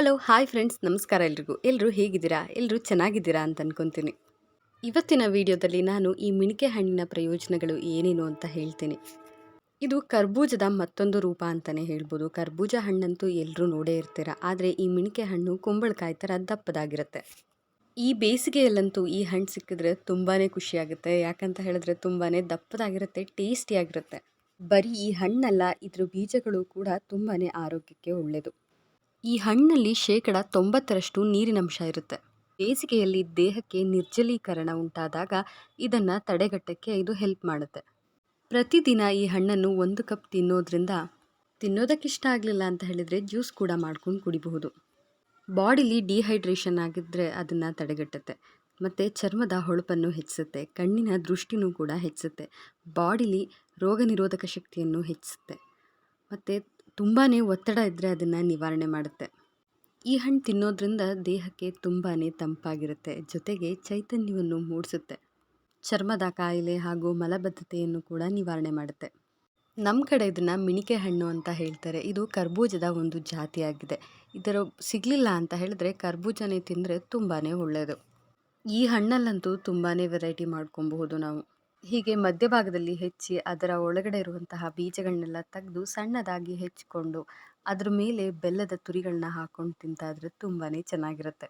Hello hi friends, ನಮಸ್ಕಾರ ಎಲ್ರಿಗೂ. ಎಲ್ಲರೂ ಹೇಗಿದ್ದೀರಾ? ಎಲ್ಲರೂ ಚೆನ್ನಾಗಿದ್ದೀರಾ ಅಂತ ಅನ್ಕೊತೀನಿ. ಇವತ್ತಿನ ವಿಡಿಯೋದಲ್ಲಿ ನಾನು ಈ ಮಿಣಿಕೆ ಹಣ್ಣಿನ ಪ್ರಯೋಜನಗಳು ಏನೇನು ಅಂತ ಹೇಳ್ತೀನಿ. ಇದು ಕರ್ಬೂಜದ ಮತ್ತೊಂದು ರೂಪ ಅಂತಲೇ ಹೇಳ್ಬೋದು. ಕರ್ಬೂಜ ಹಣ್ಣಂತೂ ಎಲ್ಲರೂ ನೋಡೇ ಇರ್ತೀರ, ಆದರೆ ಈ ಮಿಣಿಕೆ ಹಣ್ಣು ಕುಂಬಳಕಾಯಿ ಥರ ದಪ್ಪದಾಗಿರುತ್ತೆ. ಈ ಬೇಸಿಗೆಯಲ್ಲಂತೂ ಈ ಹಣ್ಣು ಸಿಕ್ಕಿದ್ರೆ ತುಂಬಾ ಖುಷಿಯಾಗುತ್ತೆ. ಯಾಕಂತ ಹೇಳಿದ್ರೆ ತುಂಬಾ ದಪ್ಪದಾಗಿರುತ್ತೆ, ಟೇಸ್ಟಿಯಾಗಿರುತ್ತೆ. ಬರೀ ಈ ಹಣ್ಣಲ್ಲ, ಇದ್ರ ಬೀಜಗಳು ಕೂಡ ತುಂಬಾ ಆರೋಗ್ಯಕ್ಕೆ ಒಳ್ಳೆಯದು. ಈ ಹಣ್ಣಲ್ಲಿ 90% ನೀರಿನಂಶ ಇರುತ್ತೆ. ಬೇಸಿಗೆಯಲ್ಲಿ ದೇಹಕ್ಕೆ ನಿರ್ಜಲೀಕರಣ ಉಂಟಾದಾಗ ಇದನ್ನು ತಡೆಗಟ್ಟಕ್ಕೆ ಇದು ಹೆಲ್ಪ್ ಮಾಡುತ್ತೆ. ಪ್ರತಿದಿನ ಈ ಹಣ್ಣನ್ನು 1 ಕಪ್ ತಿನ್ನೋದಕ್ಕಿಷ್ಟ ಆಗಲಿಲ್ಲ ಅಂತ ಹೇಳಿದರೆ ಜ್ಯೂಸ್ ಕೂಡ ಮಾಡ್ಕೊಂಡು ಕುಡಿಬಹುದು. ಬಾಡಿಲಿ ಡಿಹೈಡ್ರೇಷನ್ ಆಗಿದ್ದರೆ ಅದನ್ನು ತಡೆಗಟ್ಟುತ್ತೆ. ಮತ್ತು ಚರ್ಮದ ಹೊಳಪನ್ನು ಹೆಚ್ಚಿಸುತ್ತೆ, ಕಣ್ಣಿನ ದೃಷ್ಟಿನೂ ಕೂಡ ಹೆಚ್ಚಿಸುತ್ತೆ, ಬಾಡಿಲಿ ರೋಗ ನಿರೋಧಕ ಶಕ್ತಿಯನ್ನು ಹೆಚ್ಚಿಸುತ್ತೆ, ಮತ್ತು ತುಂಬಾ ಒತ್ತಡ ಇದ್ದರೆ ಅದನ್ನು ನಿವಾರಣೆ ಮಾಡುತ್ತೆ. ಈ ಹಣ್ಣು ತಿನ್ನೋದ್ರಿಂದ ದೇಹಕ್ಕೆ ತುಂಬಾ ತಂಪಾಗಿರುತ್ತೆ, ಜೊತೆಗೆ ಚೈತನ್ಯವನ್ನು ಮೂಡಿಸುತ್ತೆ. ಚರ್ಮದ ಕಾಯಿಲೆ ಹಾಗೂ ಮಲಬದ್ಧತೆಯನ್ನು ಕೂಡ ನಿವಾರಣೆ ಮಾಡುತ್ತೆ. ನಮ್ಮ ಕಡೆ ಇದನ್ನು ಮಿಣಿಕೆ ಹಣ್ಣು ಅಂತ ಹೇಳ್ತಾರೆ. ಇದು ಕರ್ಬೂಜದ ಒಂದು ಜಾತಿಯಾಗಿದೆ. ಇದರ ಸಿಗಲಿಲ್ಲ ಅಂತ ಹೇಳಿದ್ರೆ ಕರ್ಬೂಜನೇ ತಿಂದರೆ ತುಂಬಾ ಒಳ್ಳೆಯದು. ಈ ಹಣ್ಣಲ್ಲಂತೂ ತುಂಬಾ ವೆರೈಟಿ ಮಾಡ್ಕೊಬಹುದು ನಾವು. ಹೀಗೆ ಮಧ್ಯಭಾಗದಲ್ಲಿ ಹೆಚ್ಚಿ ಅದರ ಒಳಗಡೆ ಇರುವಂತಹ ಬೀಜಗಳನ್ನೆಲ್ಲ ತೆಗೆದು ಸಣ್ಣದಾಗಿ ಹೆಚ್ಚಿಕೊಂಡು ಅದ್ರ ಮೇಲೆ ಬೆಲ್ಲದ ತುರಿಗಳನ್ನ ಹಾಕೊಂಡು ತಿಂತಾ ಇದ್ರೆ ತುಂಬಾ ಚೆನ್ನಾಗಿರುತ್ತೆ.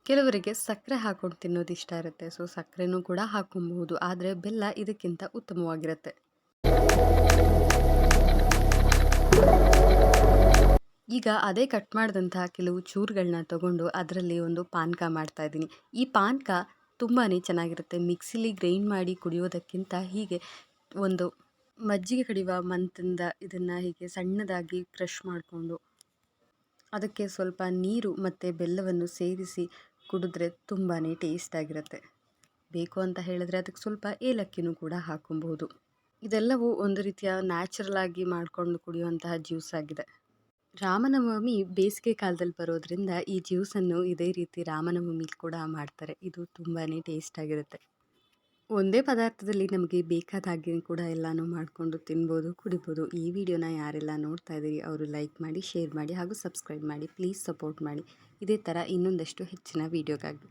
ಕೆಲವರಿಗೆ ಸಕ್ಕರೆ ಹಾಕೊಂಡು ತಿನ್ನೋದು ಇಷ್ಟ ಇರುತ್ತೆ, ಸೊ ಸಕ್ಕರೆನೂ ಕೂಡ ಹಾಕೊಬಹುದು. ಆದರೆ ಬೆಲ್ಲ ಇದಕ್ಕಿಂತ ಉತ್ತಮವಾಗಿರುತ್ತೆ. ಈಗ ಅದೇ ಕಟ್ ಮಾಡಿದಂತಹ ಕೆಲವು ಚೂರುಗಳನ್ನ ತಗೊಂಡು ಅದರಲ್ಲಿ ಒಂದು ಪಾನಕ ಮಾಡ್ತಾ ಇದ್ದೀನಿ. ಈ ಪಾನಕ ತುಂಬಾ ಚೆನ್ನಾಗಿರುತ್ತೆ. ಮಿಕ್ಸಿಲಿ ಗ್ರೈಂಡ್ ಮಾಡಿ ಕುಡಿಯೋದಕ್ಕಿಂತ ಹೀಗೆ ಒಂದು ಮಜ್ಜಿಗೆ ಕಡಿಯುವ ಮಂತಿಂದ ಇದನ್ನು ಹೀಗೆ ಸಣ್ಣದಾಗಿ ಕ್ರಷ್ ಮಾಡಿಕೊಂಡು ಅದಕ್ಕೆ ಸ್ವಲ್ಪ ನೀರು ಮತ್ತು ಬೆಲ್ಲವನ್ನು ಸೇರಿಸಿ ಕುಡಿದ್ರೆ ತುಂಬಾ ಟೇಸ್ಟಾಗಿರುತ್ತೆ. ಬೇಕು ಅಂತ ಹೇಳಿದ್ರೆ ಅದಕ್ಕೆ ಸ್ವಲ್ಪ ಏಲಕ್ಕಿನೂ ಕೂಡ ಹಾಕೊಬಹುದು. ಇದೆಲ್ಲವೂ ಒಂದು ರೀತಿಯ ನ್ಯಾಚುರಲ್ ಆಗಿ ಮಾಡಿಕೊಂಡು ಕುಡಿಯುವಂತಹ ಜ್ಯೂಸ್ ಆಗಿದೆ. ರಾಮನವಮಿ ಬೇಸಿಗೆ ಕಾಲದಲ್ಲಿ ಬರೋದ್ರಿಂದ ಈ ಜ್ಯೂಸನ್ನು ಇದೇ ರೀತಿ ರಾಮನವಮಿ ಕೂಡ ಮಾಡ್ತಾರೆ. ಇದು ತುಂಬಾ ಟೇಸ್ಟಾಗಿರುತ್ತೆ. ಒಂದೇ ಪದಾರ್ಥದಲ್ಲಿ ನಮಗೆ ಬೇಕಾದ ಹಾಗೆ ಕೂಡ ಎಲ್ಲನೂ ಮಾಡಿಕೊಂಡು ತಿನ್ಬೋದು, ಕುಡಿಬೋದು. ಈ ವಿಡಿಯೋನ ಯಾರೆಲ್ಲ ನೋಡ್ತಾ ಇದ್ದೀರಿ ಅವರು ಲೈಕ್ ಮಾಡಿ, ಶೇರ್ ಮಾಡಿ ಹಾಗೂ ಸಬ್ಸ್ಕ್ರೈಬ್ ಮಾಡಿ. ಪ್ಲೀಸ್ ಸಪೋರ್ಟ್ ಮಾಡಿ ಇದೇ ಥರ ಇನ್ನೊಂದಷ್ಟು ಹೆಚ್ಚಿನ ವಿಡಿಯೋಗಾಗಿ.